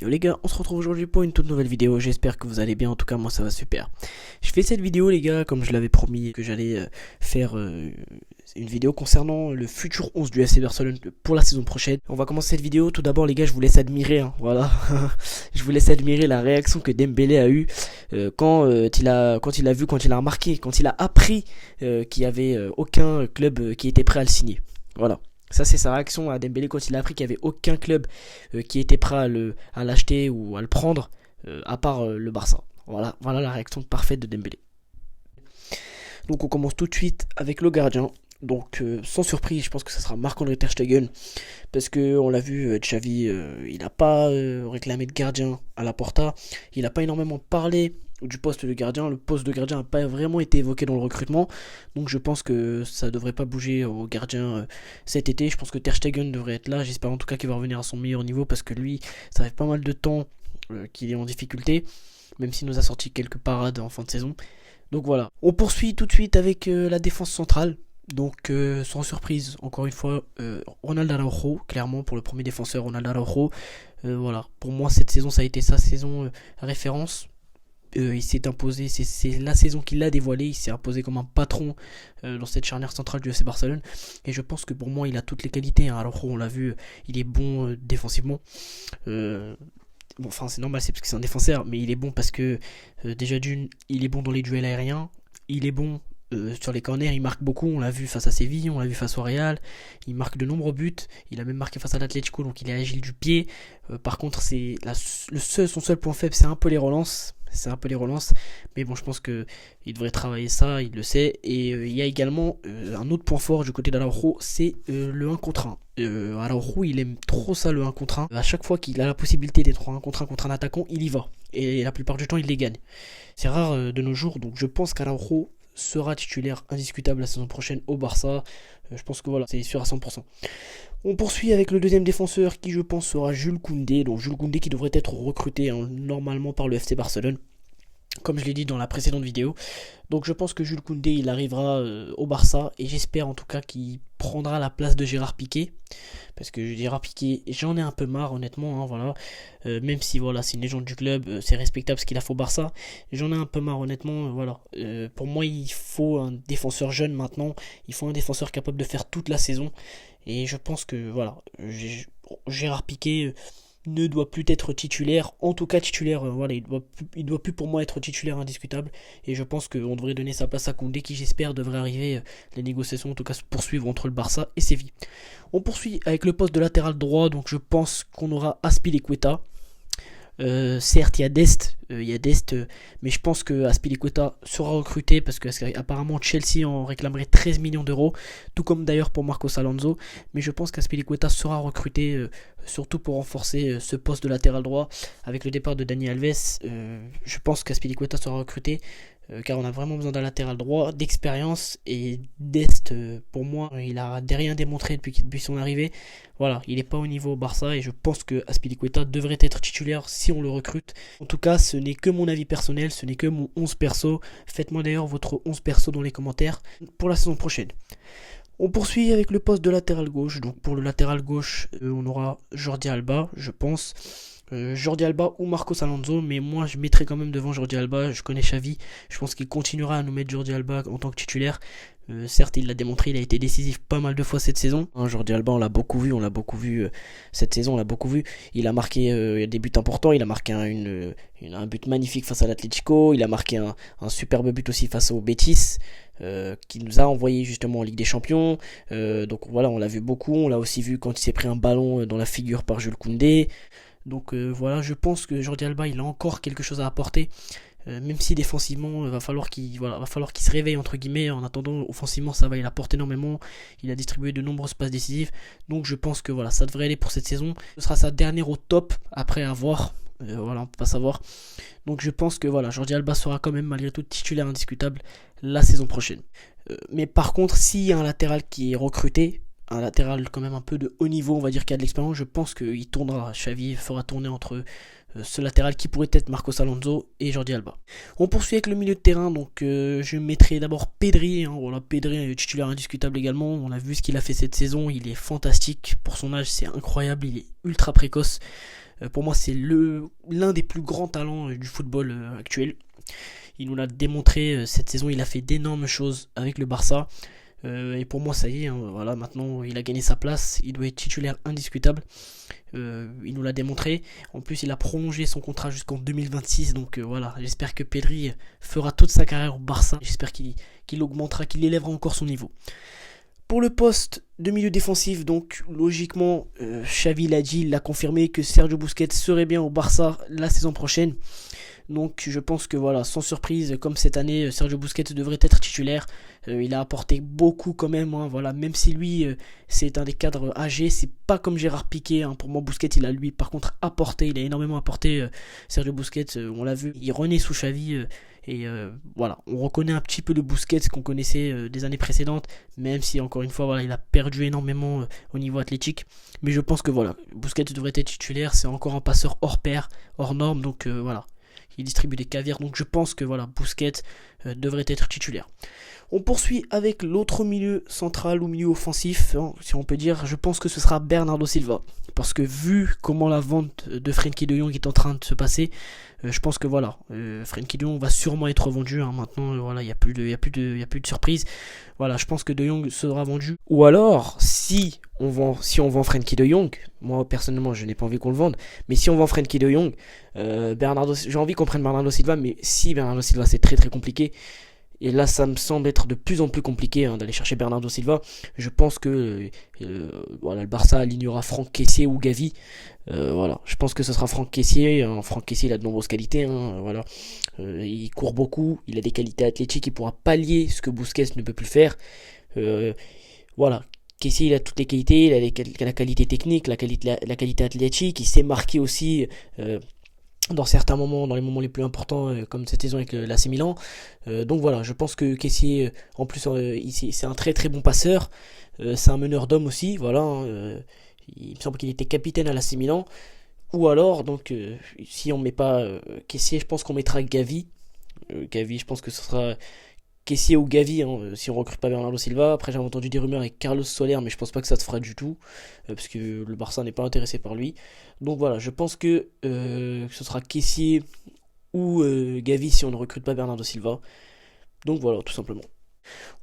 Yo les gars, on se retrouve aujourd'hui pour une toute nouvelle vidéo, j'espère que vous allez bien, en tout cas moi ça va super. Je fais cette vidéo les gars, comme je l'avais promis que j'allais faire une vidéo concernant le futur 11 du FC Barcelone pour la saison prochaine. On va commencer cette vidéo, tout d'abord les gars je vous laisse admirer, voilà, je vous laisse admirer la réaction que Dembélé a eu quand il a remarqué, quand il a appris qu'il n'y avait aucun club qui était prêt à le signer, voilà. Ça c'est sa réaction à Dembélé quand il a appris qu'il n'y avait aucun club qui était prêt à l'acheter ou à le prendre, à part le Barça. Voilà la réaction parfaite de Dembélé. Donc on commence tout de suite avec le gardien. Donc sans surprise, je pense que ça sera Marc-André Ter Stegen, parce que on l'a vu, Xavi, il n'a pas réclamé de gardien à la Porta, il n'a pas énormément parlé du poste de gardien. Le poste de gardien n'a pas vraiment été évoqué dans le recrutement, donc je pense que ça devrait pas bouger au gardien cet été. Je pense que Ter Stegen devrait être là, j'espère en tout cas qu'il va revenir à son meilleur niveau, parce que lui, ça fait pas mal de temps qu'il est en difficulté, même s'il nous a sorti quelques parades en fin de saison. Donc voilà, on poursuit tout de suite avec la défense centrale. Donc sans surprise, encore une fois, Ronald Araujo, clairement pour le premier défenseur, Ronald Araujo. Voilà, pour moi cette saison ça a été sa saison référence. Il s'est imposé, c'est la saison qu'il l'a dévoilé, il s'est imposé comme un patron dans cette charnière centrale du FC Barcelone. Et je pense que pour moi il a toutes les qualités, hein. Araujo, on l'a vu, il est bon défensivement. Bon, enfin c'est normal, c'est parce que c'est un défenseur, mais il est bon parce que déjà d'une, il est bon dans les duels aériens, il est bon sur les corners, il marque beaucoup, on l'a vu face à Séville, on l'a vu face au Real, il marque de nombreux buts, il a même marqué face à l'Atlético, donc il est agile du pied. Par contre, son seul point faible, c'est un peu les relances. Mais bon, je pense que il devrait travailler ça, il le sait. Et il y a également un autre point fort du côté d'Araujo, c'est le 1 contre 1. Araujo, il aime trop ça, le 1 contre 1. À chaque fois qu'il a la possibilité d'être en 1 contre un attaquant, il y va. Et la plupart du temps, il les gagne. C'est rare de nos jours, donc je pense qu'Araujo sera titulaire indiscutable la saison prochaine au Barça. Je pense que voilà, c'est sûr à 100%. On poursuit avec le deuxième défenseur qui je pense sera Jules Koundé. Donc Jules Koundé qui devrait être recruté normalement par le FC Barcelone, comme je l'ai dit dans la précédente vidéo. Donc je pense que Jules Koundé il arrivera au Barça, et j'espère en tout cas qu'il prendra la place de Gérard Piqué, parce que Gérard Piqué, j'en ai un peu marre honnêtement, hein, voilà. Même si voilà, c'est une légende du club, c'est respectable ce qu'il a fait au Barça, j'en ai un peu marre honnêtement, voilà. Pour moi il faut un défenseur jeune maintenant, il faut un défenseur capable de faire toute la saison, et je pense que voilà, Gérard Piqué ne doit plus être titulaire, en tout cas titulaire, voilà, il doit plus pour moi être titulaire indiscutable, et je pense qu'on devrait donner sa place à Koundé, qui j'espère devrait arriver, les négociations en tout cas se poursuivre entre le Barça et Séville. On poursuit avec le poste de latéral droit, donc je pense qu'on aura Azpilicueta. Certes il y a Dest, mais je pense que Azpilicueta sera recruté, parce que apparemment Chelsea en réclamerait 13 millions d'euros, tout comme d'ailleurs pour Marcos Alonso. Mais je pense qu'Azpilicueta sera recruté, surtout pour renforcer ce poste de latéral droit avec le départ de Dani Alves. Je pense qu'Azpilicueta sera recruté, car on a vraiment besoin d'un latéral droit d'expérience, et Dest, pour moi, il a rien démontré depuis son arrivée. Voilà, il n'est pas au niveau au Barça, et je pense que Azpilicueta devrait être titulaire si on le recrute. En tout cas, ce n'est que mon avis personnel, ce n'est que mon 11 perso. Faites-moi d'ailleurs votre 11 perso dans les commentaires pour la saison prochaine. On poursuit avec le poste de latéral gauche. Donc pour le latéral gauche, on aura Jordi Alba, je pense. Jordi Alba ou Marcos Alonso, mais moi je mettrai quand même devant Jordi Alba. Je connais Xavi, je pense qu'il continuera à nous mettre Jordi Alba en tant que titulaire. Certes il l'a démontré, il a été décisif pas mal de fois cette saison, hein. Jordi Alba on l'a beaucoup vu cette saison, on l'a beaucoup vu. Il a marqué des buts importants, il a marqué un but magnifique face à l'Atlético, il a marqué un superbe but aussi face au Betis, qui nous a envoyé justement en Ligue des Champions. Donc voilà, on l'a vu beaucoup, on l'a aussi vu quand il s'est pris un ballon dans la figure par Jules Koundé. Donc voilà, je pense que Jordi Alba il a encore quelque chose à apporter, même si défensivement va falloir qu'il se réveille entre guillemets. En attendant, offensivement ça va, il apporte énormément, il a distribué de nombreuses passes décisives, donc je pense que voilà, ça devrait aller pour cette saison. Ce sera sa dernière au top, après avoir voilà, on peut pas savoir. Donc je pense que voilà, Jordi Alba sera quand même malgré tout titulaire indiscutable la saison prochaine. Mais par contre, s'il y a un latéral qui est recruté, un latéral quand même un peu de haut niveau, on va dire, qui a de l'expérience, je pense qu'il tournera. Xavi fera tourner entre ce latéral qui pourrait être Marcos Alonso et Jordi Alba. On poursuit avec le milieu de terrain, donc je mettrai d'abord Pedri, hein. Voilà, Pedri est titulaire indiscutable également, on a vu ce qu'il a fait cette saison, il est fantastique pour son âge, c'est incroyable, il est ultra précoce. Pour moi, c'est l'un des plus grands talents du football actuel. Il nous l'a démontré cette saison, il a fait d'énormes choses avec le Barça. Et pour moi, ça y est, hein, voilà, maintenant il a gagné sa place, il doit être titulaire indiscutable. Il nous l'a démontré. En plus, il a prolongé son contrat jusqu'en 2026. Donc voilà, j'espère que Pedri fera toute sa carrière au Barça. J'espère qu'il augmentera, qu'il élèvera encore son niveau. Pour le poste de milieu défensif, donc logiquement, Xavi l'a dit, il l'a confirmé que Sergio Busquets serait bien au Barça la saison prochaine. Donc je pense que voilà, sans surprise, comme cette année, Sergio Busquets devrait être titulaire. Il a apporté beaucoup quand même, hein, voilà, même si lui c'est un des cadres âgés, c'est pas comme Gérard Piqué, hein. Pour moi Busquets il a lui par contre apporté, il a énormément apporté. Sergio Busquets, on l'a vu, il renaît sous Xavi. Et voilà, on reconnaît un petit peu le Busquets qu'on connaissait des années précédentes, même si encore une fois voilà, il a perdu énormément au niveau athlétique. Mais je pense que voilà, Busquets devrait être titulaire, c'est encore un passeur hors pair, hors norme, donc voilà. Il distribue des caviars, donc je pense que voilà, Busquets devrait être titulaire. On poursuit avec l'autre milieu central ou milieu offensif, hein, si on peut dire. Je pense que ce sera Bernardo Silva. Parce que vu comment la vente de Frenkie de Jong est en train de se passer, je pense que voilà, Frenkie de Jong va sûrement être vendu. Hein, maintenant, voilà, il n'y a plus de surprise. Voilà, je pense que de Jong sera vendu. Ou alors, si on vend Frenkie de Jong, moi personnellement, je n'ai pas envie qu'on le vende, mais si on vend Frenkie de Jong, j'ai envie qu'on prenne Bernardo Silva, mais si Bernardo Silva c'est très très compliqué. Et là, ça me semble être de plus en plus compliqué d'aller chercher Bernardo Silva. Je pense que voilà, le Barça alignera Franck Kessié ou Gavi. Voilà, je pense que ce sera Franck Kessié. Franck Kessié, il a de nombreuses qualités. Voilà, il court beaucoup, il a des qualités athlétiques, il pourra pallier ce que Busquets ne peut plus faire. Voilà, Kessié, il a toutes les qualités, il a la qualité technique, la qualité athlétique, il sait marquer aussi. Dans certains moments, dans les moments les plus importants, comme cette saison avec l'AC Milan. Donc voilà, je pense que Kessié, en plus, c'est un très très bon passeur. C'est un meneur d'hommes aussi, voilà. Il me semble qu'il était capitaine à l'AC Milan. Ou alors, donc, si on met pas Kessié, je pense qu'on mettra Gavi. Gavi, je pense que ce sera Kessié ou Gavi, hein, si on recrute pas Bernardo Silva. Après, j'ai entendu des rumeurs avec Carlos Soler, mais je pense pas que ça se fera du tout, parce que le Barça n'est pas intéressé par lui. Donc voilà, je pense que ce sera Kessié ou Gavi si on ne recrute pas Bernardo Silva. Donc voilà, tout simplement.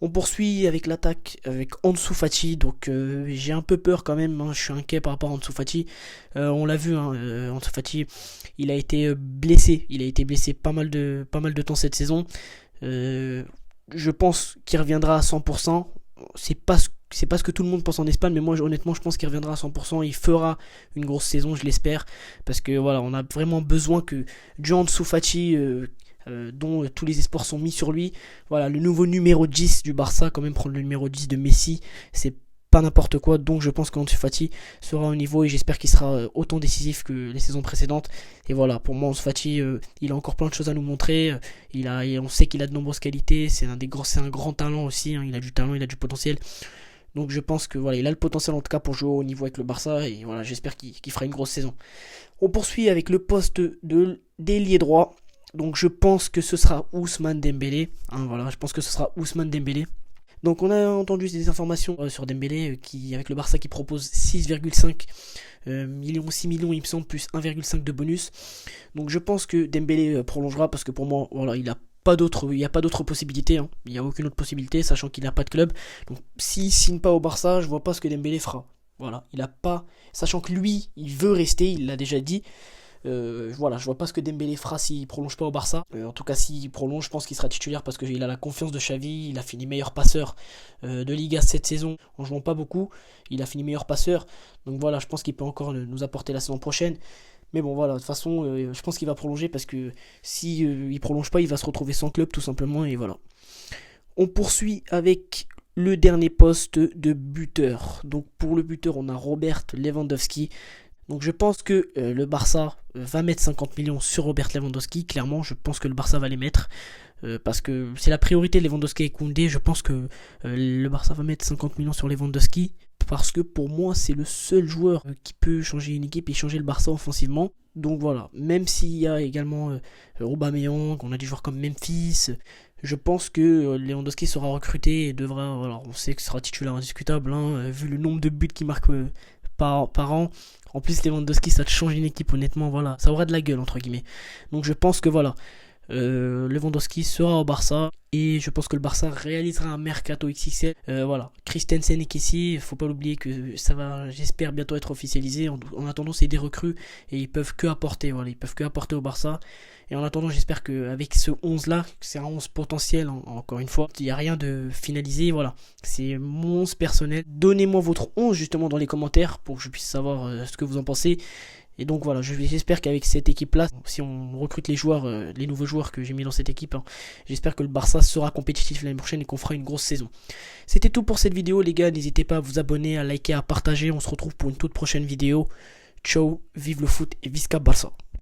On poursuit avec l'attaque avec Ansu Fati. Donc j'ai un peu peur quand même, hein, je suis inquiet par rapport à Ansu Fati. On l'a vu, hein, Ansu Fati, il a été blessé. Il a été blessé pas mal de temps cette saison. Je pense qu'il reviendra à 100%. C'est pas ce que tout le monde pense en Espagne, mais moi honnêtement je pense qu'il reviendra à 100%. Il fera une grosse saison, je l'espère, parce que voilà, on a vraiment besoin que Ansu Fati, dont tous les espoirs sont mis sur lui, voilà, le nouveau numéro 10 du Barça, quand même prendre le numéro 10 de Messi, c'est pas n'importe quoi. Donc je pense qu'Ansu Fati sera au niveau et j'espère qu'il sera autant décisif que les saisons précédentes. Et voilà, pour moi Ansu Fati, il a encore plein de choses à nous montrer. On sait qu'il a de nombreuses qualités, c'est un grand talent aussi, hein. Il a du talent, il a du potentiel. Donc je pense que voilà, il a le potentiel en tout cas pour jouer au niveau avec le Barça et voilà, j'espère qu'il fera une grosse saison. On poursuit avec le poste d'ailier droit. Donc je pense que ce sera Ousmane Dembélé, hein, voilà, je pense que ce sera Ousmane Dembélé. Donc on a entendu des informations sur Dembélé qui, avec le Barça qui propose 6,5 millions, 6 millions il me semble, plus 1,5 de bonus. Donc je pense que Dembélé prolongera parce que pour moi voilà, il n'y a pas d'autre possibilité, hein. Il n'y a aucune autre possibilité, sachant qu'il n'a pas de club. Donc s'il signe pas au Barça, je vois pas ce que Dembélé fera. Voilà, il a pas, sachant que lui il veut rester, il l'a déjà dit. Voilà, je vois pas ce que Dembélé fera s'il prolonge pas au Barça. En tout cas, s'il prolonge, je pense qu'il sera titulaire parce qu'il a la confiance de Xavi. Il a fini meilleur passeur de Liga cette saison en jouant pas beaucoup. Il a fini meilleur passeur. Donc voilà, je pense qu'il peut encore nous apporter la saison prochaine. Mais bon, voilà, de toute façon, je pense qu'il va prolonger parce que si il prolonge pas, il va se retrouver sans club tout simplement. Et voilà. On poursuit avec le dernier poste de buteur. Donc pour le buteur, on a Robert Lewandowski. Donc je pense que le Barça va mettre 50 millions sur Robert Lewandowski. Clairement, je pense que le Barça va les mettre. Parce que c'est la priorité de Lewandowski et Koundé. Je pense que le Barça va mettre 50 millions sur Lewandowski. Parce que pour moi, c'est le seul joueur qui peut changer une équipe et changer le Barça offensivement. Donc voilà, même s'il y a également Aubameyang, on a des joueurs comme Memphis, je pense que Lewandowski sera recruté et devra, alors on sait que ce sera titulaire indiscutable, hein, vu le nombre de buts qu'il marque par an. En plus, Lewandowski, ça te change une équipe, honnêtement, voilà. Ça aura de la gueule, entre guillemets. Donc je pense que voilà. Lewandowski sera au Barça et je pense que le Barça réalisera un mercato XXL. Voilà, Christensen et Kessie, faut pas l'oublier que ça va, j'espère, bientôt être officialisé. En attendant, c'est des recrues et ils peuvent que apporter, voilà, ils peuvent que apporter au Barça. Et en attendant, j'espère qu'avec ce 11 là, c'est un 11 potentiel, encore une fois, il n'y a rien de finalisé, voilà. C'est mon 11 personnel. Donnez-moi votre 11 justement dans les commentaires pour que je puisse savoir ce que vous en pensez. Et donc voilà, j'espère qu'avec cette équipe-là, si on recrute les joueurs, les nouveaux joueurs que j'ai mis dans cette équipe, hein, j'espère que le Barça sera compétitif l'année prochaine et qu'on fera une grosse saison. C'était tout pour cette vidéo les gars, n'hésitez pas à vous abonner, à liker, à partager, on se retrouve pour une toute prochaine vidéo. Ciao, vive le foot et Visca Barça.